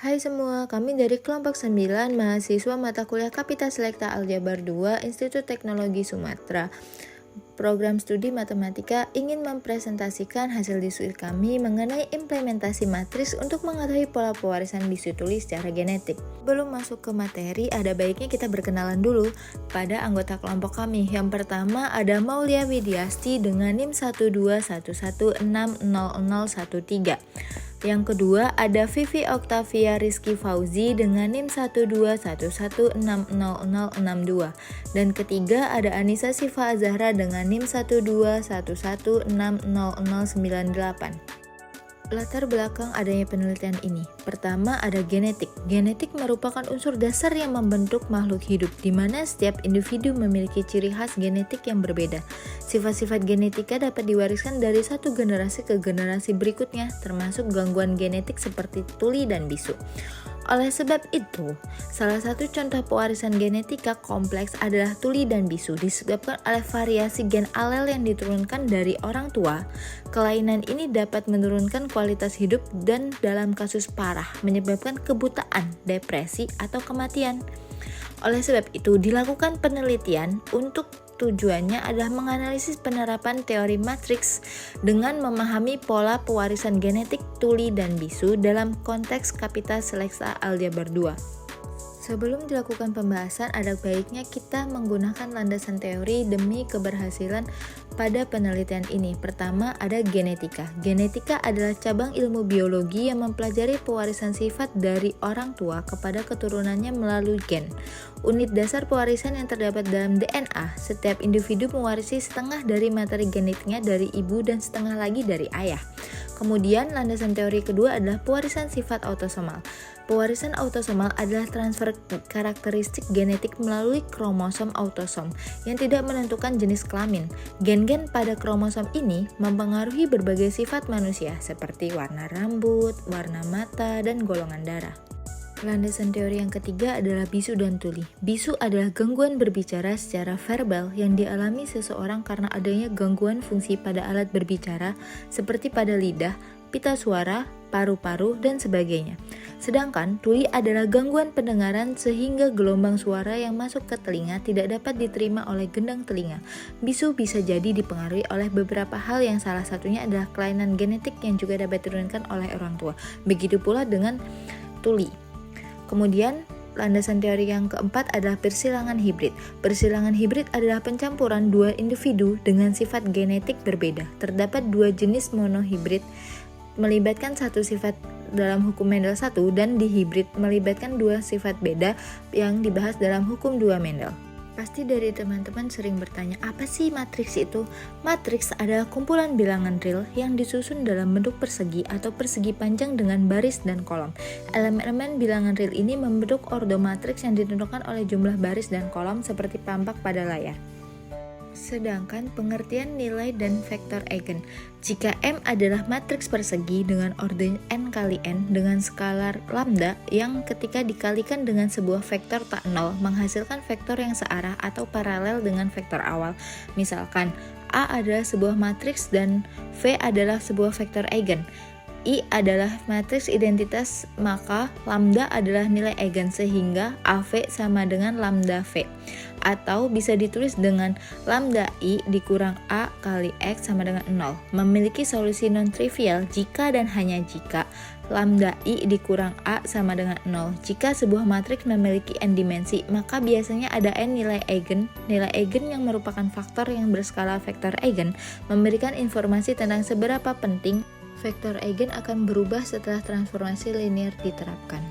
Hai semua, kami dari kelompok 9 mahasiswa mata kuliah Kapita Selekta Aljabar 2 Institut Teknologi Sumatera. Program studi matematika ingin mempresentasikan hasil diskusi kami mengenai implementasi matriks untuk mengetahui pola pewarisan bisu tuli secara genetik. Belum masuk ke materi, ada baiknya kita berkenalan dulu pada anggota kelompok kami. Yang pertama ada Maulia Widiasti dengan NIM 121160013. Yang kedua ada Vivi Octavia Rizky Fauzi dengan NIM 121160062. Dan ketiga ada Anissa Siva Azahra dengan NIM 121160098. Latar belakang adanya penelitian ini. Pertama ada genetik. Genetik merupakan unsur dasar yang membentuk makhluk hidup, di mana setiap individu memiliki ciri khas genetik yang berbeda. Sifat-sifat genetika dapat diwariskan dari satu generasi ke generasi berikutnya, termasuk gangguan genetik seperti tuli dan bisu. Oleh sebab itu, salah satu contoh pewarisan genetika kompleks adalah tuli dan bisu disebabkan oleh variasi gen alel yang diturunkan dari orang tua. Kelainan ini dapat menurunkan kualitas hidup dan dalam kasus parah menyebabkan kebutaan, depresi, atau kematian. Oleh sebab itu, dilakukan penelitian untuk tujuannya adalah menganalisis penerapan teori matriks dengan memahami pola pewarisan genetik tuli dan bisu dalam konteks Kapita Selekta Aljabar 2. Sebelum dilakukan pembahasan, ada baiknya kita menggunakan landasan teori demi keberhasilan pada penelitian ini. Pertama, ada genetika. Genetika adalah cabang ilmu biologi yang mempelajari pewarisan sifat dari orang tua kepada keturunannya melalui gen. Unit dasar pewarisan yang terdapat dalam DNA. Setiap individu mewarisi setengah dari materi genetiknya dari ibu dan setengah lagi dari ayah. Kemudian, landasan teori kedua adalah pewarisan sifat autosomal. Pewarisan autosomal adalah transfer karakteristik genetik melalui kromosom autosom yang tidak menentukan jenis kelamin. Gen-gen pada kromosom ini mempengaruhi berbagai sifat manusia seperti warna rambut, warna mata, dan golongan darah. Landasan teori yang ketiga adalah bisu dan tuli. Bisu adalah gangguan berbicara secara verbal yang dialami seseorang karena adanya gangguan fungsi pada alat berbicara seperti pada lidah, pita suara, paru-paru, dan sebagainya. Sedangkan tuli adalah gangguan pendengaran sehingga gelombang suara yang masuk ke telinga tidak dapat diterima oleh gendang telinga. Bisu bisa jadi dipengaruhi oleh beberapa hal yang salah satunya adalah kelainan genetik yang juga dapat diturunkan oleh orang tua. Begitu pula dengan tuli. Kemudian, landasan teori yang keempat adalah persilangan hibrid. Persilangan hibrid adalah pencampuran dua individu dengan sifat genetik berbeda. Terdapat dua jenis monohibrid melibatkan satu sifat dalam hukum Mendel 1 dan dihibrid melibatkan dua sifat beda yang dibahas dalam hukum 2 Mendel. Pasti dari teman-teman sering bertanya, apa sih matriks itu? Matriks adalah kumpulan bilangan real yang disusun dalam bentuk persegi atau persegi panjang dengan baris dan kolom. Elemen-elemen bilangan real ini membentuk ordo matriks yang ditentukan oleh jumlah baris dan kolom seperti tampak pada layar. Sedangkan pengertian nilai dan vektor eigen. Jika M adalah matriks persegi dengan orden n kali n dengan skalar lambda yang ketika dikalikan dengan sebuah vektor tak nol menghasilkan vektor yang searah atau paralel dengan vektor awal. Misalkan A adalah sebuah matriks dan V adalah sebuah vektor eigen. I adalah matriks identitas, maka lambda adalah nilai eigen sehingga AV sama dengan lambda V. Atau bisa ditulis dengan lambda I dikurang A kali X sama dengan 0. Memiliki solusi non-trivial jika dan hanya jika lambda I dikurang A sama dengan 0. Jika sebuah matriks memiliki n dimensi, maka biasanya ada n nilai eigen. Nilai eigen yang merupakan faktor yang berskala vektor eigen memberikan informasi tentang seberapa penting vektor eigen akan berubah setelah transformasi linear diterapkan.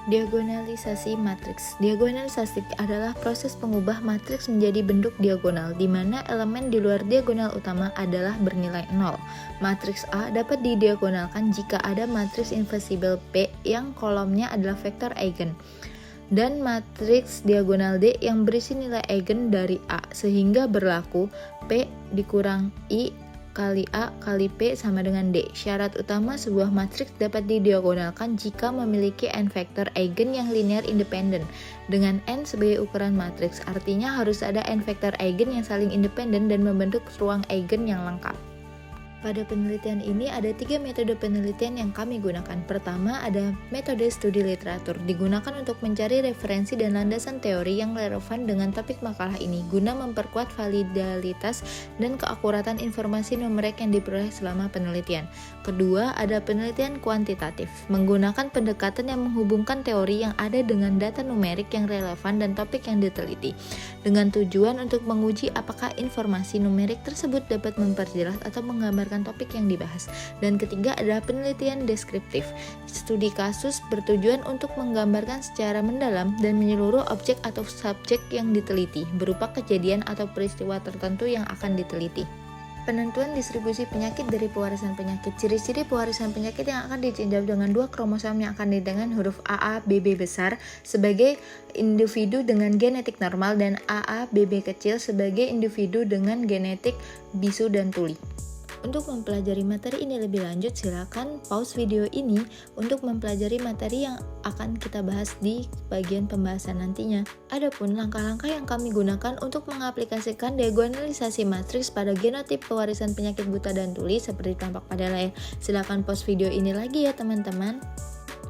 Diagonalisasi matriks. Diagonalisasi adalah proses pengubah matriks menjadi bentuk diagonal, di mana elemen di luar diagonal utama adalah bernilai 0. Matriks A dapat didiagonalkan jika ada matriks invisible P yang kolomnya adalah vektor eigen, dan matriks diagonal D yang berisi nilai eigen dari A, sehingga berlaku P dikurang I kali A kali P sama dengan D. Syarat utama sebuah matriks dapat didiagonalkan jika memiliki n vektor eigen yang linear independen dengan n sebagai ukuran matriks. Artinya harus ada n vektor eigen yang saling independen dan membentuk ruang eigen yang lengkap. Pada penelitian ini ada 3 metode penelitian yang kami gunakan. Pertama, ada metode studi literatur, digunakan untuk mencari referensi dan landasan teori yang relevan dengan topik makalah ini, guna memperkuat validalitas dan keakuratan informasi numerik yang diperoleh selama penelitian. Kedua, ada penelitian kuantitatif, menggunakan pendekatan yang menghubungkan teori yang ada dengan data numerik yang relevan dan topik yang diteliti, dengan tujuan untuk menguji apakah informasi numerik tersebut dapat memperjelas atau menggambarkan topik yang dibahas. Dan ketiga adalah penelitian deskriptif. Studi kasus bertujuan untuk menggambarkan secara mendalam dan menyeluruh objek atau subjek yang diteliti, berupa kejadian atau peristiwa tertentu yang akan diteliti. Penentuan distribusi penyakit dari pewarisan penyakit. Ciri-ciri pewarisan penyakit yang akan ditinjau dengan 2 kromosom yang akan dengan huruf AA-BB besar sebagai individu dengan genetik normal dan AA-BB kecil sebagai individu dengan genetik bisu dan tuli. Untuk mempelajari materi ini lebih lanjut, silakan pause video ini untuk mempelajari materi yang akan kita bahas di bagian pembahasan nantinya. Adapun langkah-langkah yang kami gunakan untuk mengaplikasikan diagonalisasi matriks pada genotip pewarisan penyakit buta dan tuli seperti tampak pada layar. Silakan pause video ini lagi ya teman-teman.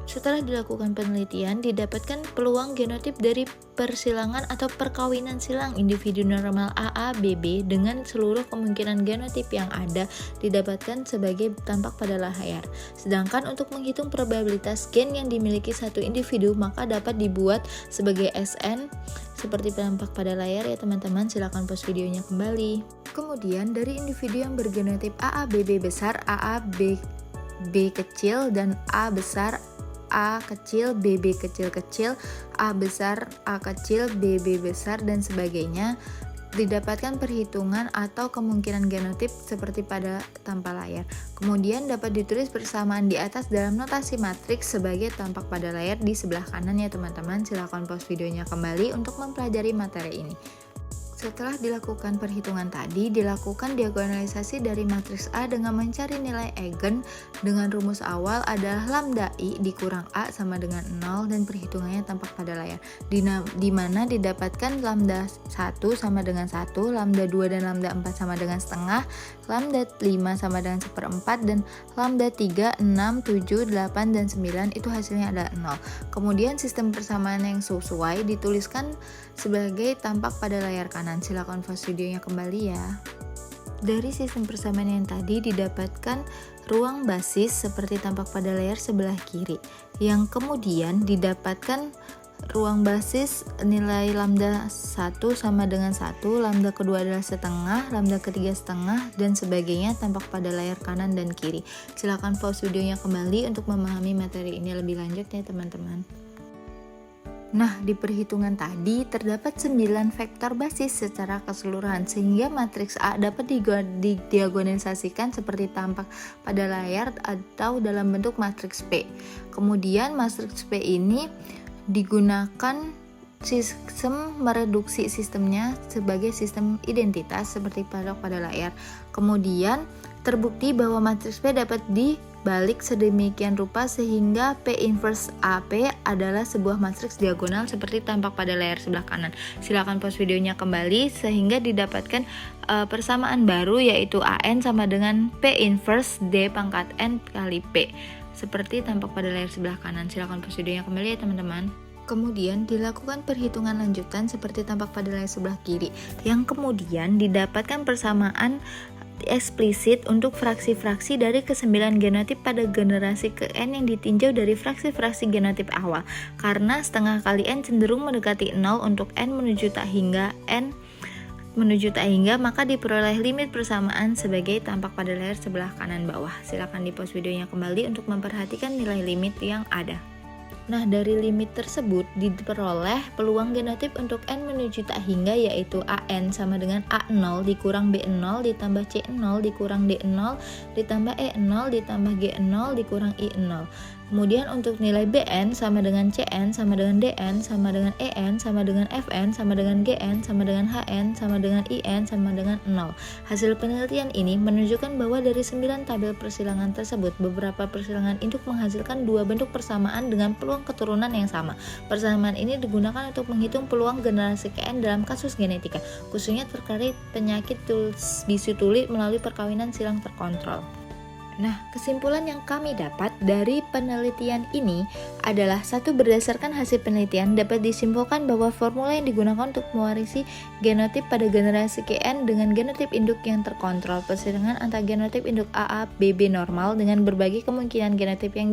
Setelah dilakukan penelitian, didapatkan peluang genotip dari persilangan atau perkawinan silang individu normal AA-BB dengan seluruh kemungkinan genotip yang ada didapatkan sebagai tampak pada layar. Sedangkan untuk menghitung probabilitas gen yang dimiliki satu individu, maka dapat dibuat sebagai SN seperti tampak pada layar ya teman-teman. Silakan pause videonya kembali. Kemudian dari individu yang bergenotip AA-BB besar, AA-BB kecil, dan A besar, A kecil, BB kecil-kecil, A besar, A kecil, BB besar, dan sebagainya, didapatkan perhitungan atau kemungkinan genotip seperti pada tampak layar. Kemudian dapat ditulis bersamaan di atas dalam notasi matriks sebagai tampak pada layar di sebelah kanan ya teman-teman. Silakan pause videonya kembali untuk mempelajari materi ini. Setelah dilakukan perhitungan tadi, dilakukan diagonalisasi dari matriks A dengan mencari nilai eigen dengan rumus awal adalah lambda I dikurang A sama dengan 0 dan perhitungannya tampak pada layar. Di mana didapatkan lambda 1 sama dengan 1, lambda 2 dan lambda 4 sama dengan setengah, lambda 5 sama dengan 1/4, dan lambda 3, 6, 7, 8, dan 9 itu hasilnya adalah 0. Kemudian sistem persamaan yang sesuai dituliskan sebagai tampak pada layar kanan. Silakan pause videonya kembali ya. Dari sistem persamaan yang tadi didapatkan ruang basis seperti tampak pada layar sebelah kiri, yang kemudian didapatkan ruang basis nilai lambda 1 sama dengan 1, lambda kedua adalah setengah, lambda ketiga setengah, dan sebagainya tampak pada layar kanan dan kiri. Silakan pause videonya kembali untuk memahami materi ini lebih lanjut ya teman-teman. Nah, di perhitungan tadi terdapat 9 vektor basis secara keseluruhan sehingga matriks A dapat didiagonalisasikan seperti tampak pada layar atau dalam bentuk matriks P. Kemudian matriks P ini digunakan sistem mereduksi sistemnya sebagai sistem identitas seperti pada layar. Kemudian terbukti bahwa matriks P dapat dibalik sedemikian rupa sehingga P inverse AP adalah sebuah matriks diagonal seperti tampak pada layar sebelah kanan. Silakan pause videonya kembali sehingga didapatkan persamaan baru yaitu AN sama dengan P inverse D pangkat N kali P seperti tampak pada layar sebelah kanan. Silakan pause videonya kembali ya teman-teman. Kemudian dilakukan perhitungan lanjutan seperti tampak pada layar sebelah kiri, yang kemudian didapatkan persamaan eksplisit untuk fraksi-fraksi dari ke-9 genotip pada generasi ke-N yang ditinjau dari fraksi-fraksi genotip awal. Karena setengah kali N cenderung mendekati 0 untuk N menuju tak hingga N menuju tak hingga, maka diperoleh limit persamaan sebagai tampak pada layar sebelah kanan bawah. Silakan di pause videonya kembali untuk memperhatikan nilai limit yang ada. Nah, dari limit tersebut diperoleh peluang genotip untuk N menuju tak hingga yaitu AN sama dengan A0 dikurang B0 ditambah C0 dikurang D0 ditambah E0 ditambah G0 dikurang I0. Kemudian untuk nilai BN sama dengan CN, sama dengan DN, sama dengan EN, sama dengan FN, sama dengan GN, sama dengan HN, sama dengan IN, sama dengan 0. Hasil penelitian ini menunjukkan bahwa dari 9 tabel persilangan tersebut, beberapa persilangan induk menghasilkan 2 bentuk persamaan dengan peluang keturunan yang sama. Persamaan ini digunakan untuk menghitung peluang generasi KN dalam kasus genetika, khususnya terkait penyakit bisu tuli melalui perkawinan silang terkontrol. Nah, kesimpulan yang kami dapat dari penelitian ini adalah satu, berdasarkan hasil penelitian dapat disimpulkan bahwa formula yang digunakan untuk mewarisi genotip pada generasi KN dengan genotip induk yang terkontrol persilangan antara genotip induk AA BB normal dengan berbagai kemungkinan genotip yang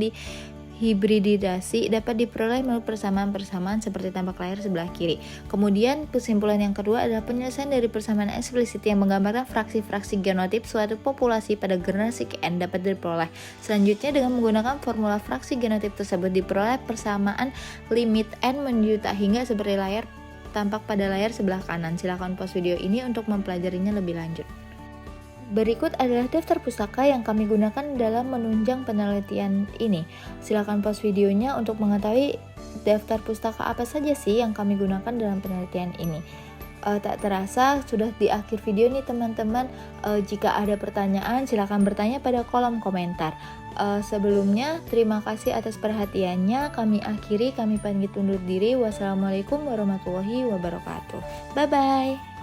hibridisasi dapat diperoleh melalui persamaan-persamaan seperti tampak layar sebelah kiri. Kemudian kesimpulan yang kedua adalah penyelesaian dari persamaan eksplisit yang menggambarkan fraksi-fraksi genotip suatu populasi pada generasi KN dapat diperoleh. Selanjutnya dengan menggunakan formula fraksi genotip tersebut diperoleh persamaan limit N menuju tak hingga seperti layar tampak pada layar sebelah kanan. Silakan pause video ini untuk mempelajarinya lebih lanjut. Berikut adalah daftar pustaka yang kami gunakan dalam menunjang penelitian ini. Silakan pause videonya untuk mengetahui daftar pustaka apa saja sih yang kami gunakan dalam penelitian ini. Tak terasa sudah di akhir video nih teman-teman. Jika ada pertanyaan silakan bertanya pada kolom komentar. Sebelumnya terima kasih atas perhatiannya. Kami pamit undur diri. Wassalamualaikum warahmatullahi wabarakatuh. Bye bye.